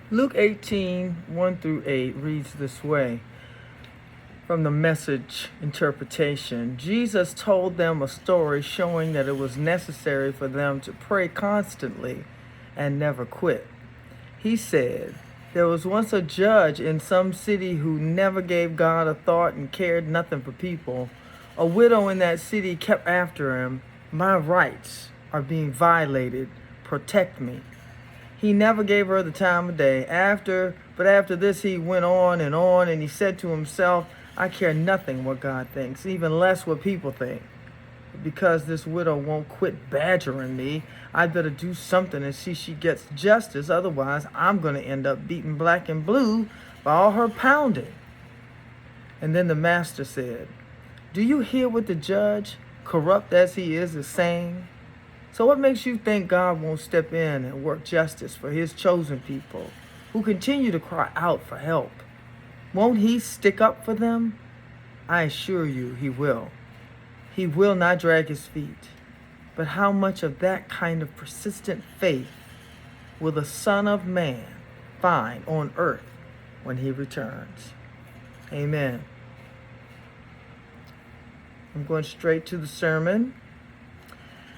Luke 18, 1 through 8 reads this way from the Message interpretation. Jesus told them a story showing that it was necessary for them to pray constantly and never quit. He said, "There was once a judge in some city who never gave God a thought and cared nothing for people. A widow in that city kept after him, 'My rights are being violated. Protect me.' He never gave her the time of day. But after this, he went on, and he said to himself, 'I care nothing what God thinks, even less what people think. Because this widow won't quit badgering me, I'd better do something and see she gets justice. Otherwise, I'm going to end up beaten black and blue by all her pounding.' And then the master said, 'Do you hear what the judge, corrupt as he is saying? So what makes you think God won't step in and work justice for his chosen people who continue to cry out for help? Won't he stick up for them? I assure you he will. He will not drag his feet. But how much of that kind of persistent faith will the Son of Man find on earth when he returns?" Amen. I'm going straight to the sermon.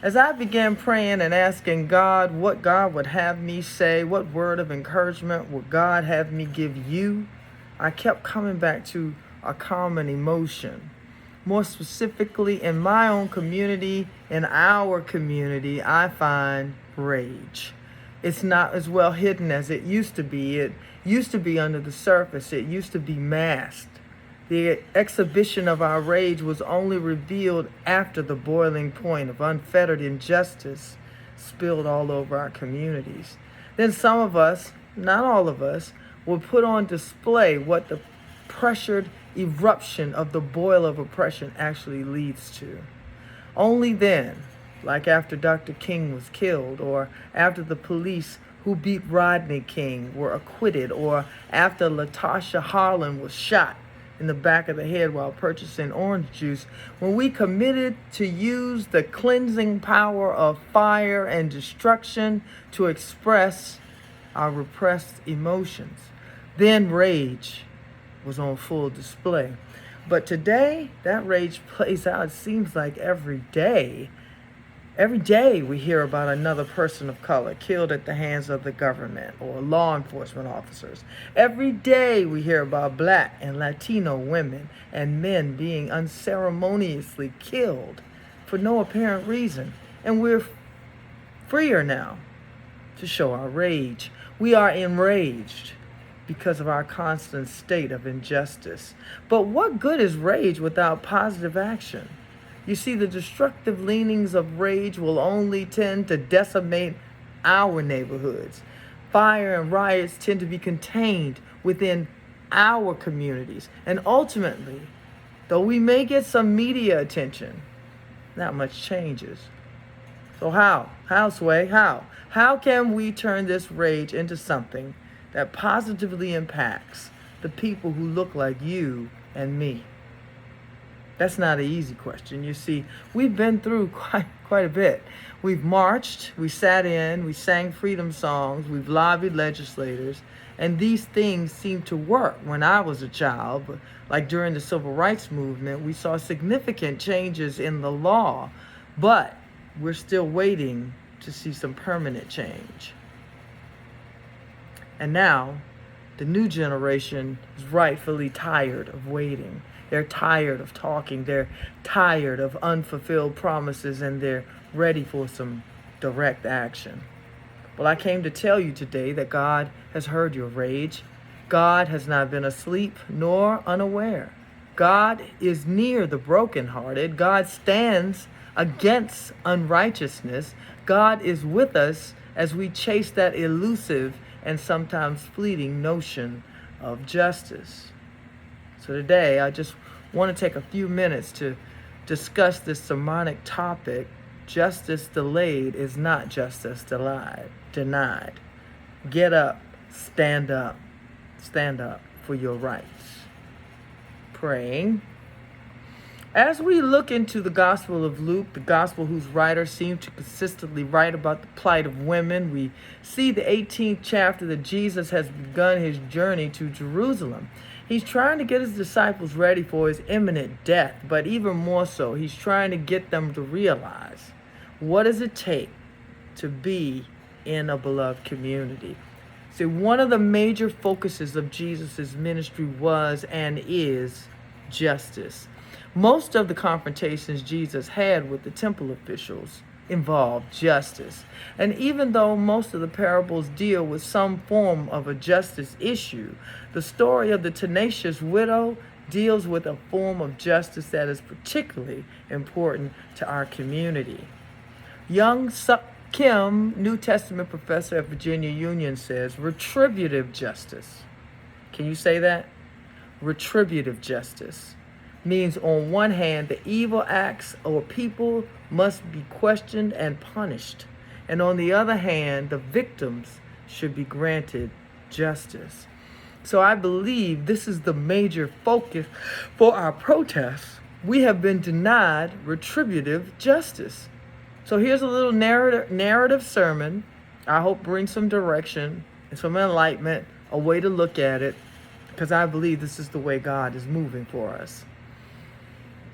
As I began praying and asking God what God would have me say, what word of encouragement would God have me give you, I kept coming back to a common emotion. More specifically, in my own community, in our community, I find rage. It's not as well hidden as it used to be. It used to be under the surface. It used to be masked. The exhibition of our rage was only revealed after the boiling point of unfettered injustice spilled all over our communities. Then some of us, not all of us, will put on display what the pressured eruption of the boil of oppression actually leads to. Only then, like after Dr. King was killed, or after the police who beat Rodney King were acquitted, or after Latasha Harlan was shot in the back of the head while purchasing orange juice, when we committed to use the cleansing power of fire and destruction to express our repressed emotions, then rage was on full display. But today, that rage plays out, it seems like every day. Every day we hear about another person of color killed at the hands of the government or law enforcement officers. Every day we hear about Black and Latino women and men being unceremoniously killed for no apparent reason. And we're freer now to show our rage. We are enraged because of our constant state of injustice. But what good is rage without positive action? You see, the destructive leanings of rage will only tend to decimate our neighborhoods. Fire and riots tend to be contained within our communities. And ultimately, though we may get some media attention, not much changes. So how? How, Sway? How? How can we turn this rage into something that positively impacts the people who look like you and me? That's not an easy question. You see, we've been through quite a bit. We've marched, we sat in, we sang freedom songs, we've lobbied legislators, and these things seemed to work when I was a child. But like during the civil rights movement, we saw significant changes in the law, but we're still waiting to see some permanent change. And now, the new generation is rightfully tired of waiting. They're tired of talking. They're tired of unfulfilled promises, and they're ready for some direct action. Well, I came to tell you today that God has heard your rage. God has not been asleep nor unaware. God is near the brokenhearted. God stands against unrighteousness. God is with us as we chase that elusive and sometimes fleeting notion of justice. So today, I just want to take a few minutes to discuss this sermonic topic. Justice delayed is not justice denied. Get up, stand up for your rights. Praying. As we look into the Gospel of Luke, the Gospel whose writers seem to consistently write about the plight of women, we see the 18th chapter that Jesus has begun his journey to Jerusalem. He's trying to get his disciples ready for his imminent death, but even more so, he's trying to get them to realize, what does it take to be in a beloved community? See, one of the major focuses of Jesus' ministry was and is justice. Most of the confrontations Jesus had with the temple officials involved justice. And even though most of the parables deal with some form of a justice issue, the story of the tenacious widow deals with a form of justice that is particularly important to our community. Young Suk Kim, New Testament professor at Virginia Union, says retributive justice. Can you say that? Retributive justice means, on one hand, the evil acts or people must be questioned and punished, and on the other hand, the victims should be granted justice. So I believe this is the major focus for our protests. We have been denied retributive justice. So here's a little narrative sermon. I hope brings some direction and some enlightenment, a way to look at it, because I believe this is the way God is moving for us.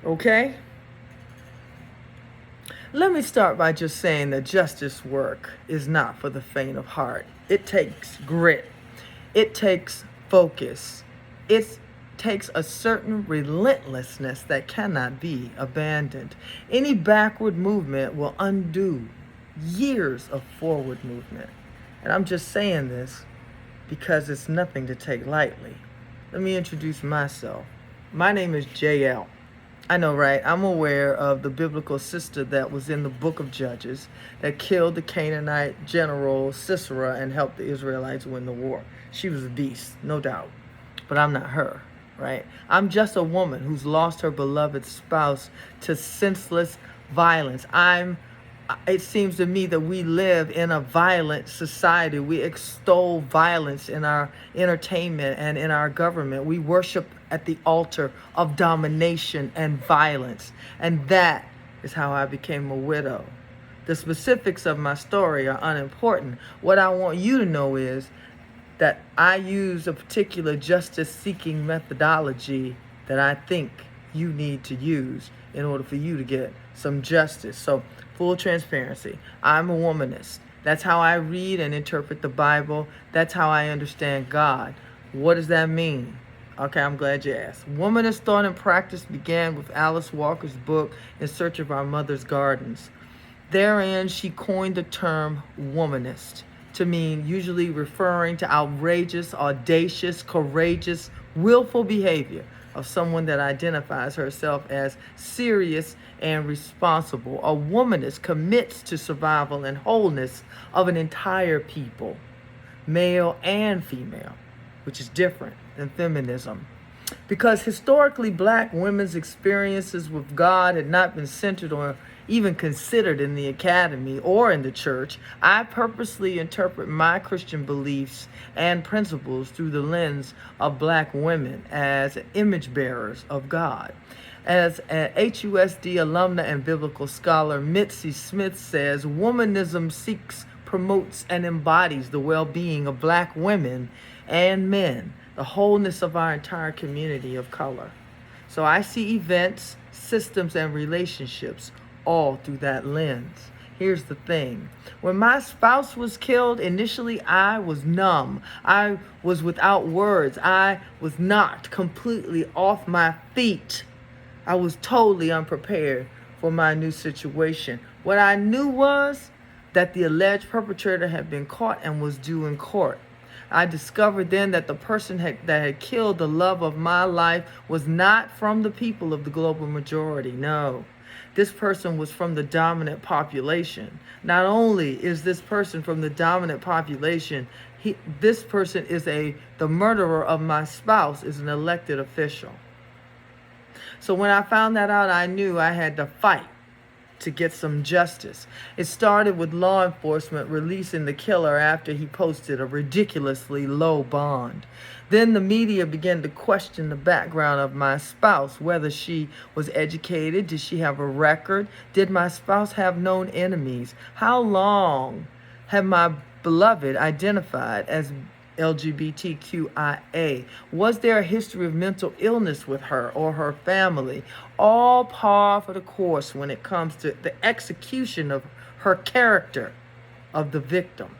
Okay? Let me start by just saying that justice work is not for the faint of heart. It takes grit. It takes focus. It takes a certain relentlessness that cannot be abandoned. Any backward movement will undo years of forward movement. And I'm just saying this because it's nothing to take lightly. Let me introduce myself. My name is JL. I know, right? I'm aware of the biblical sister that was in the book of Judges that killed the Canaanite general Sisera and helped the Israelites win the war. She was a beast, no doubt. But I'm not her, right? I'm just a woman who's lost her beloved spouse to senseless violence. It seems to me that we live in a violent society. We extol violence in our entertainment and in our government. We worship at the altar of domination and violence. And that is how I became a widow. The specifics of my story are unimportant. What I want you to know is that I use a particular justice-seeking methodology that I think you need to use in order for you to get some justice. So, full transparency, I'm a womanist. That's how I read and interpret the Bible. That's how I understand God. What does that mean? Okay, I'm glad you asked. Womanist thought and practice began with Alice Walker's book, In Search of Our Mother's Gardens. Therein, she coined the term womanist to mean usually referring to outrageous, audacious, courageous, willful behavior of someone that identifies herself as serious and responsible. A womanist commits to survival and wholeness of an entire people, male and female, which is different than feminism. Because historically, black women's experiences with God had not been centered or even considered in the academy or in the church, I purposely interpret my Christian beliefs and principles through the lens of black women as image bearers of God. As an HUSD alumna and biblical scholar, Mitzi Smith says, womanism seeks, promotes, and embodies the well-being of black women and men, the wholeness of our entire community of color. So I see events, systems, and relationships all through that lens. Here's the thing. When my spouse was killed, initially I was numb. I was without words. I was knocked completely off my feet. I was totally unprepared for my new situation. What I knew was that the alleged perpetrator had been caught and was due in court. I discovered then that the person that had killed the love of my life was not from the people of the global majority. No. This person was from the dominant population. Not only is this person from the dominant population, this person is the murderer of my spouse is an elected official. So when I found that out, I knew I had to fight. to get some justice. It started with law enforcement releasing the killer after he posted a ridiculously low bond. Then the media began to question the background of my spouse, whether she was educated, did she have a record, did my spouse have known enemies, how long had my beloved identified as LGBTQIA? Was there a history of mental illness with her or her family? All par for the course when it comes to the execution of her character of the victim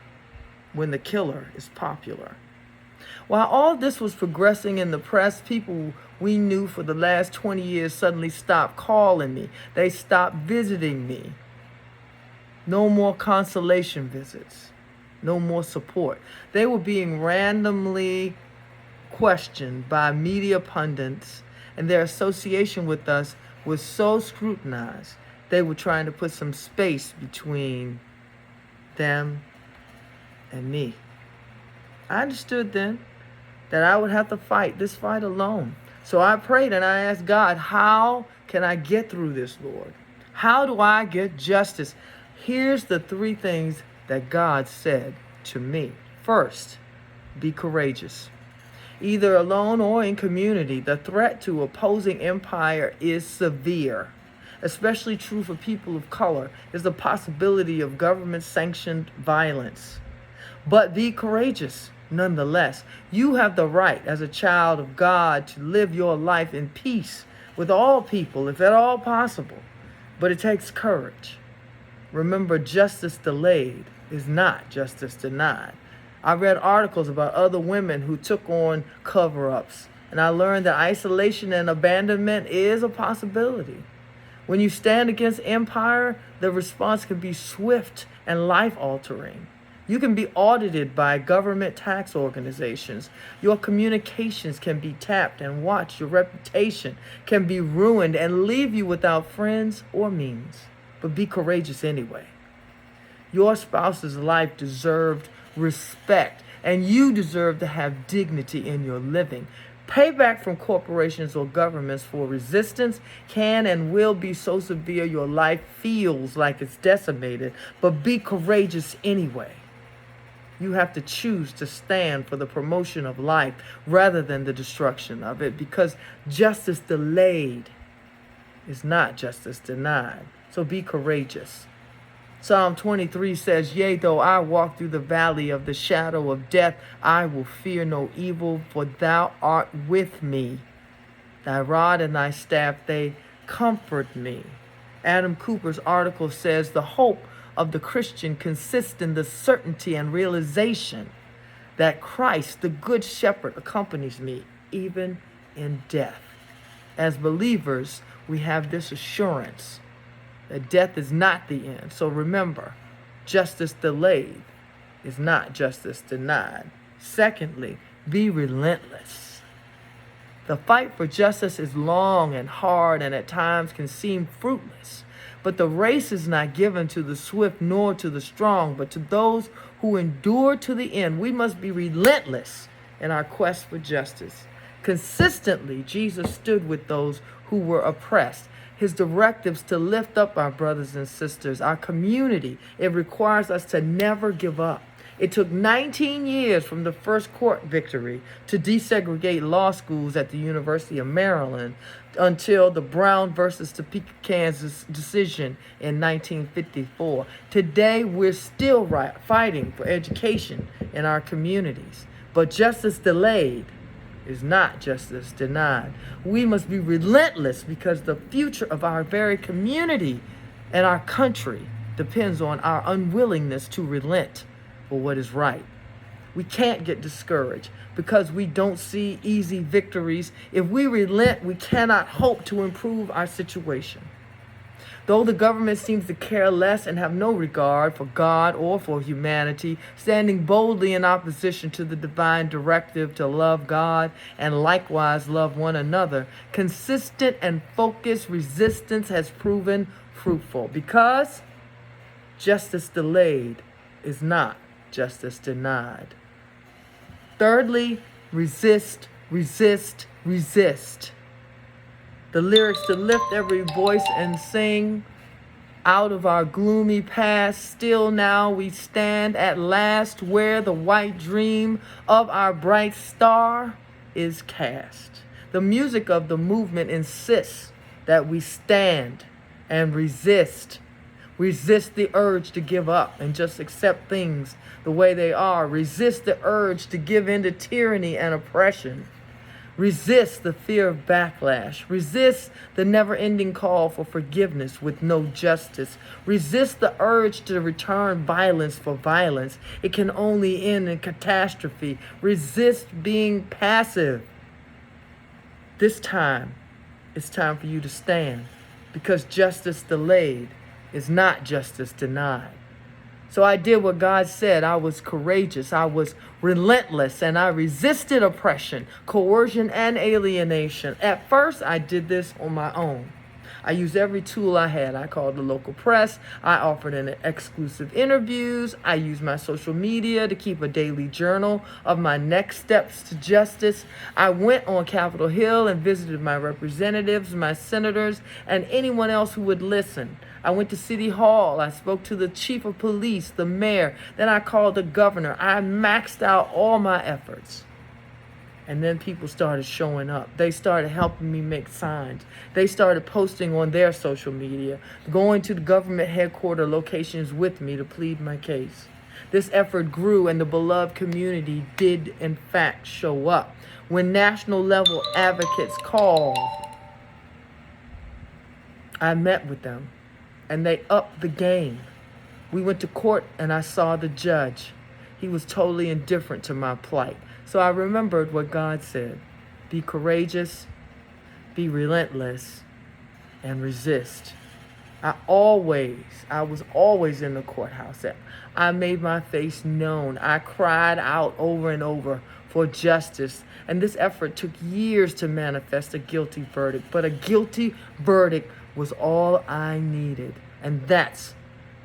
when the killer is popular. While all this was progressing in the press, people we knew for the last 20 years suddenly stopped calling me. They stopped visiting me. No more consolation visits. No more support. They were being randomly questioned by media pundits, and their association with us was so scrutinized, they were trying to put some space between them and me. I understood then that I would have to fight this fight alone. So I prayed and I asked God, how can I get through this, Lord? How do I get justice? Here's the 3 things that God said to me. First, be courageous. Either alone or in community, the threat to opposing empire is severe. Especially true for people of color is the possibility of government-sanctioned violence. But be courageous nonetheless. You have the right as a child of God to live your life in peace with all people, if at all possible. But it takes courage. Remember, justice delayed is not justice denied. I read articles about other women who took on cover-ups, and I learned that isolation and abandonment is a possibility. When you stand against empire, the response can be swift and life-altering. You can be audited by government tax organizations. Your communications can be tapped and watched. Your reputation can be ruined and leave you without friends or means. But be courageous anyway. Your spouse's life deserved respect, and you deserve to have dignity in your living. Payback from corporations or governments for resistance can and will be so severe your life feels like it's decimated, but be courageous anyway. You have to choose to stand for the promotion of life rather than the destruction of it, because justice delayed is not justice denied. So be courageous. Psalm 23 says, yea, though I walk through the valley of the shadow of death, I will fear no evil, for thou art with me. Thy rod and thy staff, they comfort me. Adam Cooper's article says, the hope of the Christian consists in the certainty and realization that Christ, the Good Shepherd, accompanies me even in death. As believers, we have this assurance that death is not the end. So remember, justice delayed is not justice denied. Secondly, be relentless. The fight for justice is long and hard and at times can seem fruitless. But the race is not given to the swift nor to the strong, but to those who endure to the end. We must be relentless in our quest for justice. Consistently, Jesus stood with those who were oppressed. His directives to lift up our brothers and sisters, our community, it requires us to never give up. It took 19 years from the first court victory to desegregate law schools at the University of Maryland until the Brown versus Topeka, Kansas decision in 1954. Today, we're still fighting for education in our communities. But justice delayed is not justice denied. We must be relentless because the future of our very community and our country depends on our unwillingness to relent for what is right. We can't get discouraged because we don't see easy victories. If we relent, we cannot hope to improve our situation. Though the government seems to care less and have no regard for God or for humanity, standing boldly in opposition to the divine directive to love God and likewise love one another, consistent and focused resistance has proven fruitful because justice delayed is not justice denied. Thirdly, resist, resist, resist. The lyrics to lift every voice and sing Out of our gloomy past, still now we stand at last where the white dream of our bright star is cast. The music of the movement insists that we stand and resist. Resist the urge to give up and just accept things the way they are. Resist the urge to give in to tyranny and oppression. Resist the fear of backlash. Resist the never-ending call for forgiveness with no justice. Resist the urge to return violence for violence. It can only end in catastrophe. Resist being passive. This time, it's time for you to stand, because justice delayed is not justice denied. So I did what God said. I was courageous. I was relentless, and I resisted oppression, coercion, and alienation. At first, I did this on my own. I used every tool I had. I called the local press. I offered exclusive interviews. I used my social media to keep a daily journal of my next steps to justice. I went on Capitol Hill and visited my representatives, my senators, and anyone else who would listen. I went to City Hall. I spoke to the chief of police, the mayor. Then I called the governor. I maxed out all my efforts. And then people started showing up. They started helping me make signs. They started posting on their social media, going to the government headquarters locations with me to plead my case. This effort grew, and the beloved community did, in fact, show up. When national level advocates called, I met with them, and they upped the game. We went to court, and I saw the judge. He was totally indifferent to my plight. So I remembered what God said: be courageous, be relentless, and resist. I was always in the courthouse. I made my face known. I cried out over and over for justice. And this effort took years to manifest a guilty verdict. But a guilty verdict was all I needed. And that's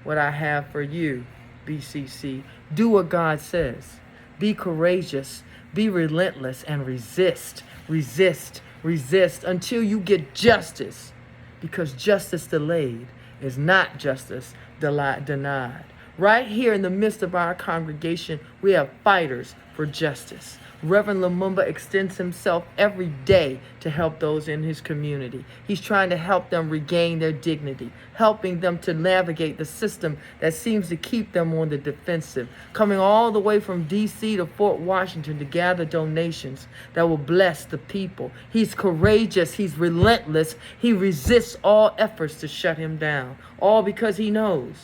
what I have for you, BCC. Do what God says. Be courageous. Be relentless and resist, resist, resist until you get justice. Because justice delayed is not justice denied. Right here in the midst of our congregation, we have fighters for justice. Reverend Lumumba extends himself every day to help those in his community. He's trying to help them regain their dignity, helping them to navigate the system that seems to keep them on the defensive, coming all the way from D.C. to Fort Washington to gather donations that will bless the people. He's courageous. He's relentless. He resists all efforts to shut him down, all because he knows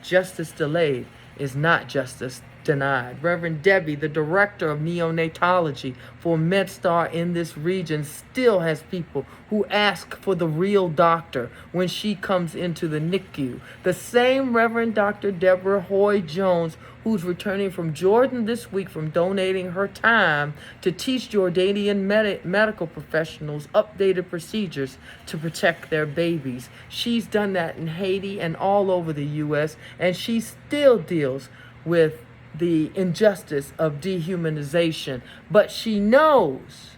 justice delayed is not justice denied. Reverend Debbie, the director of neonatology for MedStar in this region, still has people who ask for the real doctor when she comes into the NICU. The same Reverend Dr. Deborah Hoy Jones, who's returning from Jordan this week from donating her time to teach Jordanian medical professionals updated procedures to protect their babies. She's done that in Haiti and all over the U.S., and she still deals with the injustice of dehumanization. But she knows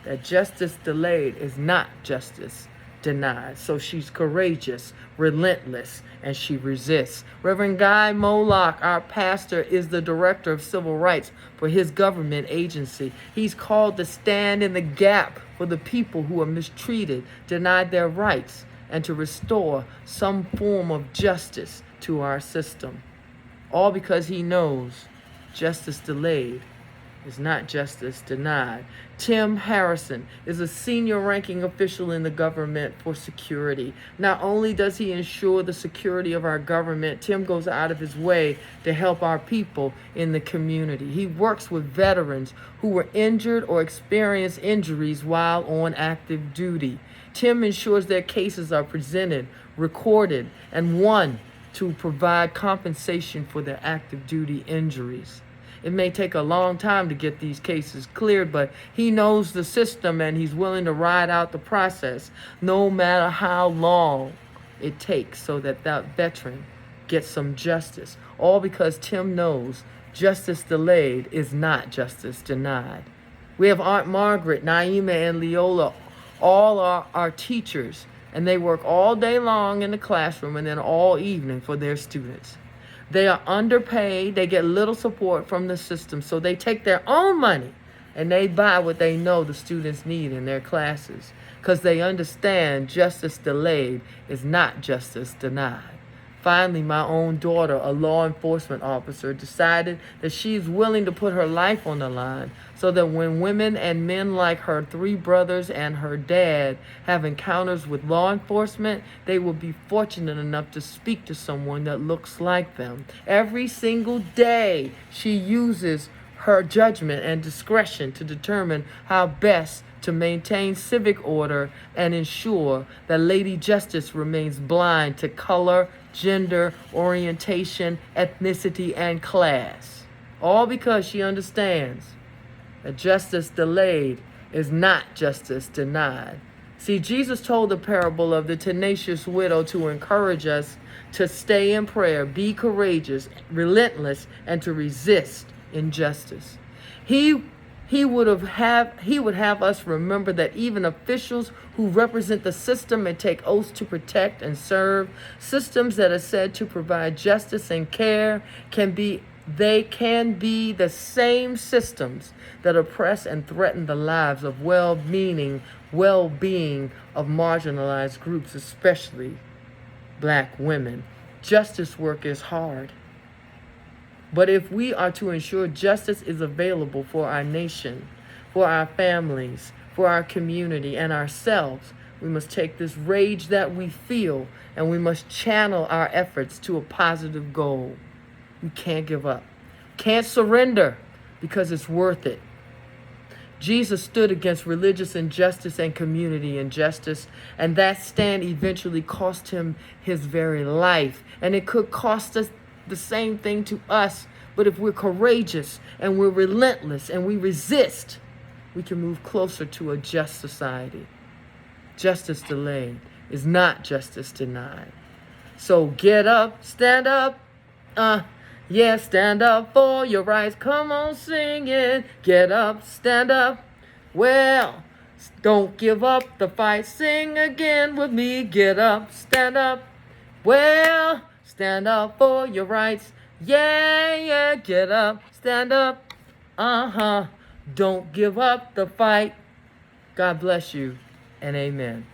that justice delayed is not justice denied. So she's courageous, relentless, and she resists. Reverend Guy Moloch, our pastor, is the director of civil rights for his government agency. He's called to stand in the gap for the people who are mistreated, denied their rights, and to restore some form of justice to our system. All because he knows justice delayed is not justice denied. Tim Harrison is a senior ranking official in the government for security. Not only does he ensure the security of our government, Tim goes out of his way to help our people in the community. He works with veterans who were injured or experienced injuries while on active duty. Tim ensures their cases are presented, recorded, and won to provide compensation for their active duty injuries. It may take a long time to get these cases cleared, but he knows the system and he's willing to ride out the process no matter how long it takes so that that veteran gets some justice. All because Tim knows justice delayed is not justice denied. We have Aunt Margaret, Naima, and Leola. All are our teachers. And they work all day long in the classroom and then all evening for their students. They are underpaid. They get little support from the system. So they take their own money and they buy what they know the students need in their classes, because they understand justice delayed is not justice denied. Finally, my own daughter, a law enforcement officer, decided that she is willing to put her life on the line so that when women and men like her 3 brothers and her dad have encounters with law enforcement, they will be fortunate enough to speak to someone that looks like them. Every single day, she uses her judgment and discretion to determine how best to maintain civic order and ensure that Lady Justice remains blind to color, gender, orientation, ethnicity, and class. All because she understands that justice delayed is not justice denied. See, Jesus told the parable of the tenacious widow to encourage us to stay in prayer, be courageous, relentless, and to resist injustice. He would have us remember that even officials who represent the system and take oaths to protect and serve, systems that are said to provide justice and care, can be the same systems that oppress and threaten the lives of well-being of marginalized groups, especially Black women. Justice work is hard. But if we are to ensure justice is available for our nation, for our families, for our community, and ourselves, we must take this rage that we feel and we must channel our efforts to a positive goal. We can't give up. Can't surrender, because it's worth it. Jesus stood against religious injustice and community injustice, and that stand eventually cost him his very life. And it could cost us the same thing to us. But if we're courageous and we're relentless and we resist, we can move closer to a just society. Justice delayed is not justice denied. So get up, stand up. Yeah, stand up for your rights. Come on, sing it. Get up, stand up. Well, don't give up the fight. Sing again with me. Get up, stand up. Well, stand up for your rights. Yeah, get up, stand up. Don't give up the fight. God bless you, and amen.